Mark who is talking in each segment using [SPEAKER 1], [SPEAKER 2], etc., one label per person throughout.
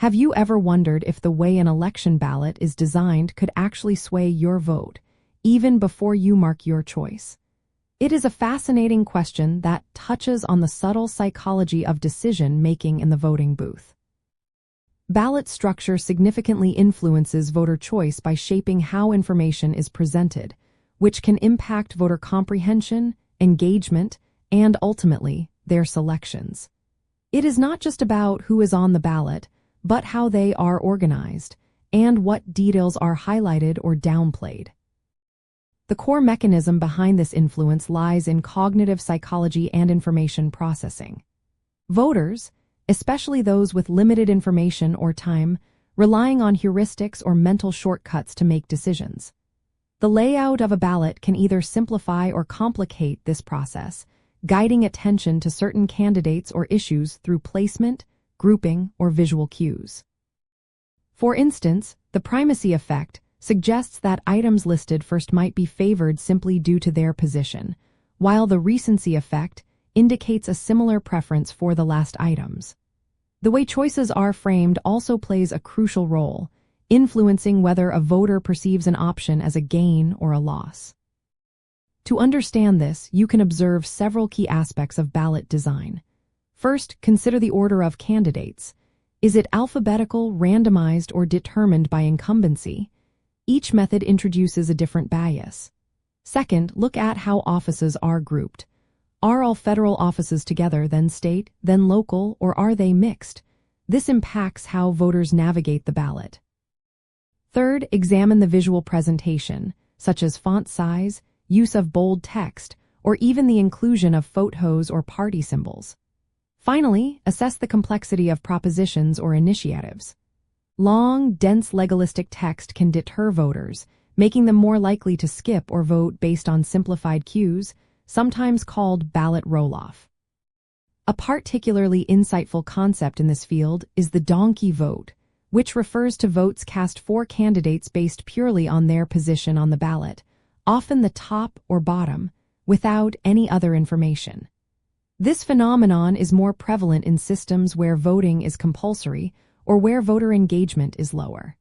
[SPEAKER 1] Have you ever wondered if the way an election ballot is designed could actually sway your vote, even before you mark your choice? It is a fascinating question that touches on the subtle psychology of decision-making in the voting booth. Ballot structure significantly influences voter choice by shaping how information is presented, which can impact voter comprehension, engagement, and ultimately, their selections. It is not just about who is on the ballot, but how they are organized, and what details are highlighted or downplayed. The core mechanism behind this influence lies in cognitive psychology and information processing. Voters, especially those with limited information or time, relying on heuristics or mental shortcuts to make decisions. The layout of a ballot can either simplify or complicate this process, guiding attention to certain candidates or issues through placement, grouping, or visual cues. For instance, the primacy effect suggests that items listed first might be favored simply due to their position, while the recency effect indicates a similar preference for the last items. The way choices are framed also plays a crucial role, influencing whether a voter perceives an option as a gain or a loss. To understand this, you can observe several key aspects of ballot design. First, consider the order of candidates. Is it alphabetical, randomized, or determined by incumbency? Each method introduces a different bias. Second, look at how offices are grouped. Are all federal offices together, then state, then local, or are they mixed? This impacts how voters navigate the ballot. Third, examine the visual presentation, such as font size, use of bold text, or even the inclusion of photos or party symbols. Finally, assess the complexity of propositions or initiatives. Long, dense legalistic text can deter voters, making them more likely to skip or vote based on simplified cues, sometimes called ballot roll-off. A particularly insightful concept in this field is the donkey vote, which refers to votes cast for candidates based purely on their position on the ballot, often the top or bottom, without any other information. This phenomenon is more prevalent in systems where voting is compulsory or where voter engagement is lower.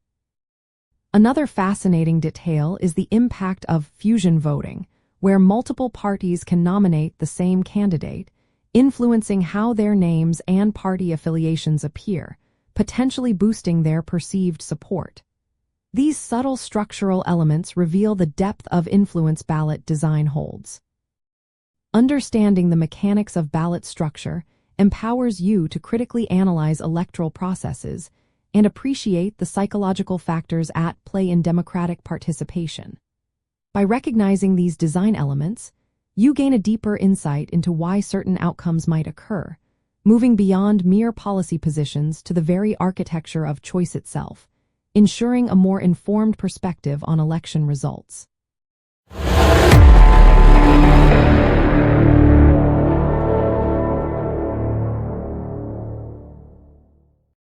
[SPEAKER 1] Another fascinating detail is the impact of fusion voting, where multiple parties can nominate the same candidate, influencing how their names and party affiliations appear, potentially boosting their perceived support. These subtle structural elements reveal the depth of influence ballot design holds. Understanding the mechanics of ballot structure empowers you to critically analyze electoral processes and appreciate the psychological factors at play in democratic participation. By recognizing these design elements, you gain a deeper insight into why certain outcomes might occur, moving beyond mere policy positions to the very architecture of choice itself, ensuring a more informed perspective on election results.